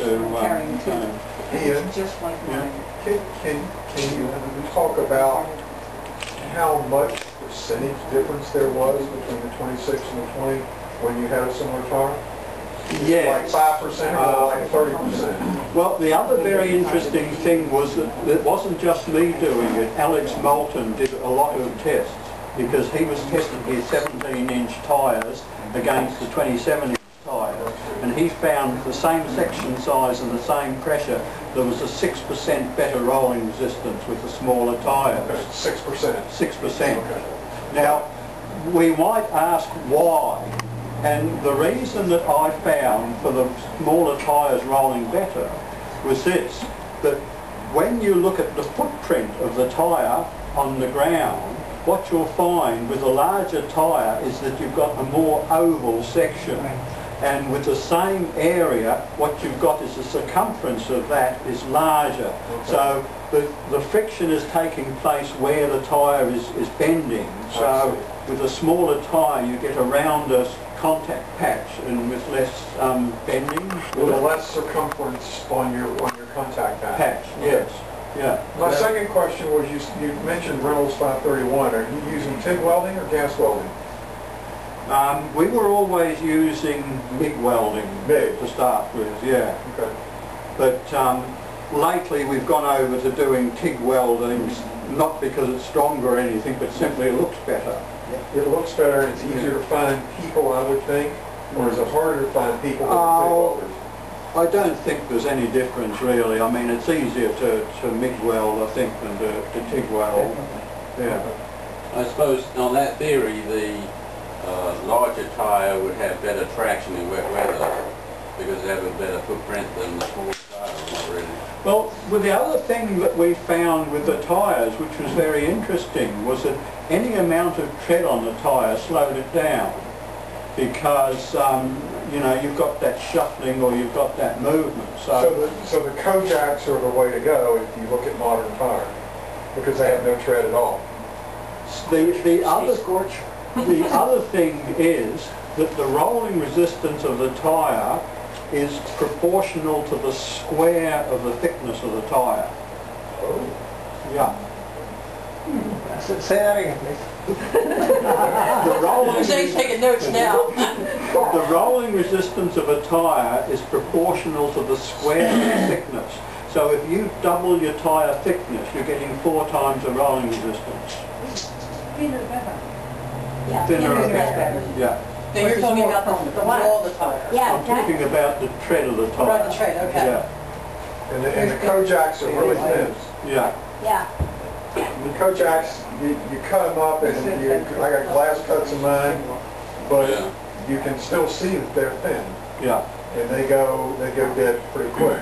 carrying two. Ian, Just like mine. can you talk about how much percentage difference there was between the 26 and the 20 when you had a similar tire? Yes. Like 5% or like 30%? Well, the other very interesting thing was that it wasn't just me doing it. Alex Moulton did a lot of tests because he was testing his 17-inch tyres against the 27-inch tyres, and he found the same section size and the same pressure, there was a 6% better rolling resistance with the smaller tyres. 6%? 6%. Okay. Now, we might ask why, and the reason that I found for the smaller tyres rolling better was this, that when you look at the footprint of the tyre on the ground, what you'll find with a larger tyre is that you've got a more oval section. And with the same area, what you've got is the circumference of that is larger. Okay. So the friction is taking place where the tyre is bending. So with a smaller tyre, you get a rounder contact patch and with less bending. With a less circumference on your contact patch. Yes. Yeah. My second question was, you mentioned Reynolds 531. Are you using TIG welding or gas welding? We were always using MIG welding to start with, yeah. Okay. But lately we've gone over to doing TIG welding, not because it's stronger or anything, but simply it looks better. It looks better, it's easier to find people, I would think, or is it harder to find people with TIG welders? I don't think there's any difference really. I mean, it's easier to MIG weld, I think, than to TIG weld. Yeah. I suppose on that theory, the larger tyre would have better traction in wet weather because they have a better footprint than the smaller tyre, not really. Well, the other thing that we found with the tyres, which was very interesting, was that any amount of tread on the tyre slowed it down because, you know, you've got that shuffling or you've got that movement. So the Kojaks are the way to go if you look at modern tires because they have no tread at all. The other thing is that the rolling resistance of the tyre is proportional to the square of the thickness of the tyre. Oh. Yeah. Say that again, please. He's taking notes now. The rolling resistance of a tyre is proportional to the square of the thickness. So if you double your tyre thickness, you're getting 4 times the rolling resistance. Thinner or better? Yeah. Thinner or better. Yeah. So you're talking about the roll of the tire? Yeah. I'm talking about the tread of the tyre. Right, the tread, okay. Yeah. And the Kojaks are really thin. Yeah. Yeah. The Kojaks, you cut them up and I got glass cuts in mine, but you can still see that they're thin. Yeah. And they go dead pretty quick.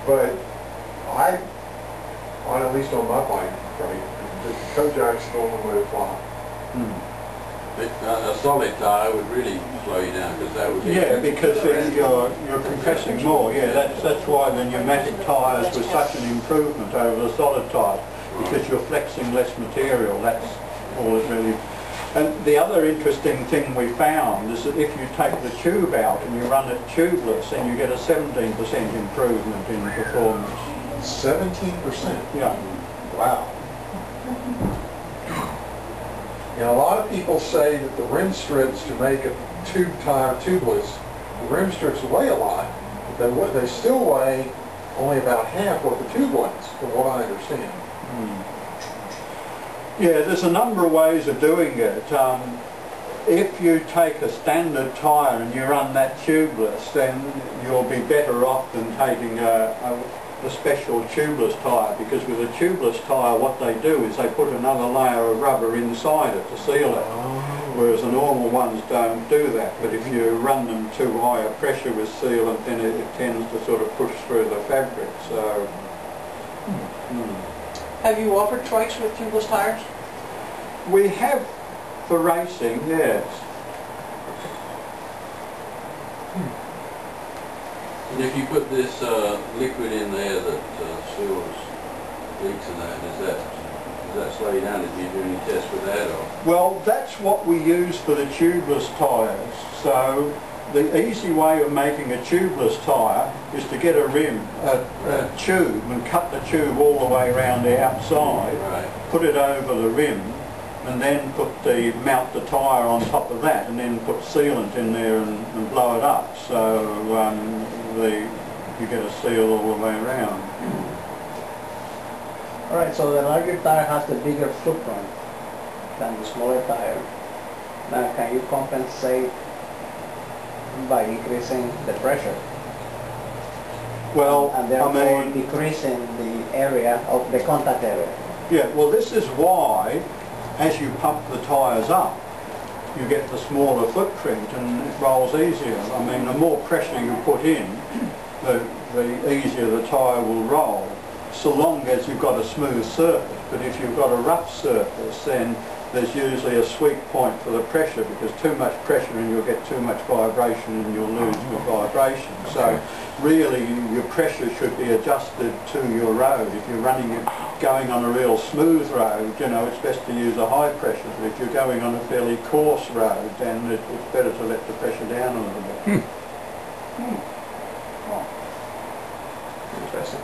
But at least on my bike, the Kojak's the only way to fly. A solid tyre would really slow you down because that would be... Yeah, because then you're compressing more. Yeah, that's why the pneumatic tyres was such an improvement over the solid tyres, because you're flexing less material. That's all it really... And the other interesting thing we found is that if you take the tube out and you run it tubeless, then you get a 17% improvement in performance. 17%? Yeah. Wow. Now, a lot of people say that the rim strips to make a tube tire tubeless, the rim strips weigh a lot, but they still weigh only about half what the tube weighs, from what I understand. Yeah, there's a number of ways of doing it. If you take a standard tyre and you run that tubeless, then you'll be better off than taking a special tubeless tyre, because with a tubeless tyre what they do is they put another layer of rubber inside it to seal it, whereas the normal ones don't do that. But if you run them too high a pressure with sealant, then it tends to sort of push through the fabric. So. Have you offered trikes with tubeless tires? We have for racing, yes. And if you put this liquid in there that seals leaks and that, does that slow you down? Did you do any tests with that? Or? Well, that's what we use for the tubeless tyres. So the easy way of making a tubeless tyre is to get a rim, a tube, and cut the tube all the way around the outside, Right. put it over the rim, and then mount the tyre on top of that, and then put sealant in there and blow it up. So you get a seal all the way around. Alright, so the larger tire has the bigger footprint than the smaller tire. Now can you compensate by increasing the pressure? Well, And therefore decreasing the area of the contact area? yeah, well this is why, as you pump the tyres up, you get the smaller footprint and it rolls easier. I mean, the more pressure you put in, the easier the tyre will roll, so long as you've got a smooth surface. But if you've got a rough surface, then there's usually a sweet point for the pressure, because too much pressure and you'll get too much vibration and you'll lose your vibration. So really your pressure should be adjusted to your road. If you're going on a real smooth road, you know, it's best to use a high pressure. But if you're going on a fairly coarse road, then it's better to let the pressure down a little bit. Interesting.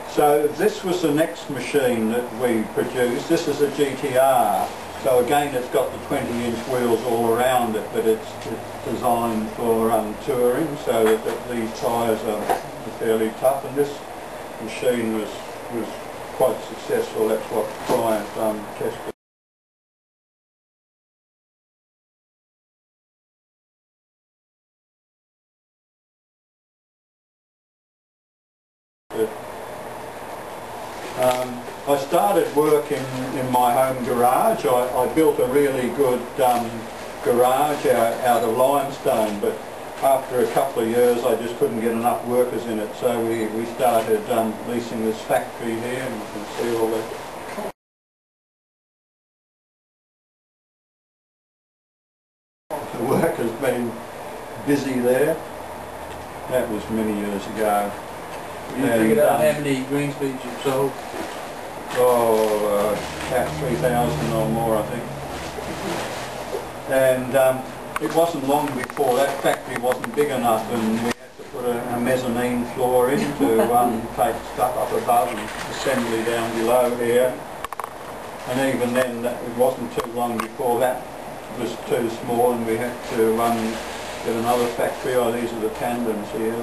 So this was the next machine that we produced. This is a GTR. So again, it's got the 20-inch wheels all around it, but it's designed for touring, so that these tyres are fairly tough. And this machine was quite successful. That's what Brian tested. I started working in my home garage. I built a really good garage out of limestone, but after a couple of years I just couldn't get enough workers in it, so we started leasing this factory here, and you can see all the work has been busy there. That was many years ago. You figured out how many Greenspeeds you've sold? About 3,000 or more, I think. And it wasn't long before that factory wasn't big enough, and we had to put a mezzanine floor in to take stuff up above and assembly down below here. And even then, it wasn't too long before that was too small, and we had to get another factory. Oh, these are the tandems here.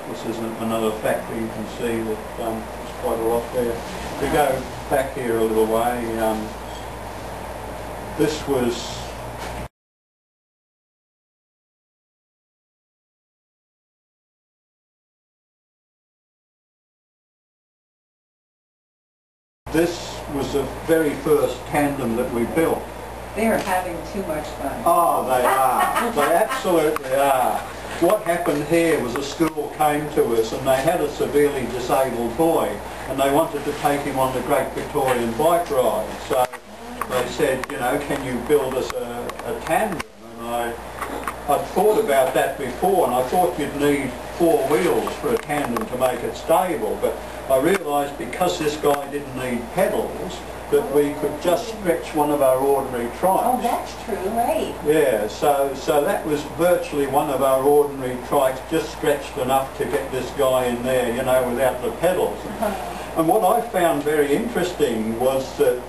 This is another factory. You can see that there's quite a lot there. If we go back here a little way, this was the very first tandem that we built. They are having too much fun. Oh, they are. They absolutely are. What happened here was a school came to us and they had a severely disabled boy and they wanted to take him on the Great Victorian Bike Ride. So they said, you know, can you build us a tandem? And I'd thought about that before, and I thought you'd need 4 wheels for a tandem to make it stable, but I realised because this guy didn't need pedals, that we could just stretch one of our ordinary trikes. Oh, that's true, right. Yeah, so that was virtually one of our ordinary trikes, just stretched enough to get this guy in there, you know, without the pedals. And what I found very interesting was that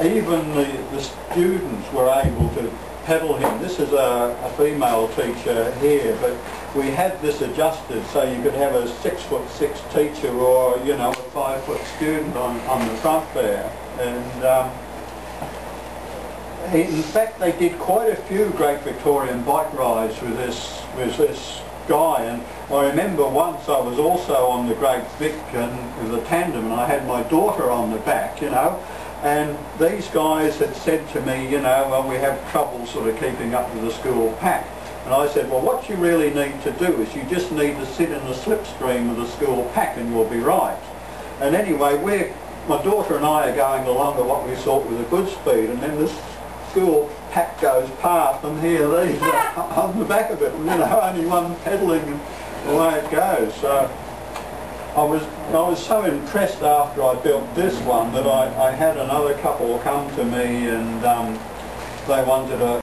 even the students were able to pedal him. This is a female teacher here, but we had this adjusted so you could have a 6'6" teacher or, you know, a 5-foot student on the front there. And in fact they did quite a few Great Victorian bike rides with this guy, and I remember once I was also on the Great Vic and with a tandem, and I had my daughter on the back, you know, and these guys had said to me, you know, well, we have trouble sort of keeping up with the school pack. And I said, well, what you really need to do is you just need to sit in the slipstream of the school pack and you'll be right. And anyway, my daughter and I are going along at what we thought was a good speed, and then this school pack goes past, and here these are on the back of it, and, you know, only one pedalling and away it goes. So I was so impressed after I built this one that I had another couple come to me, and they wanted a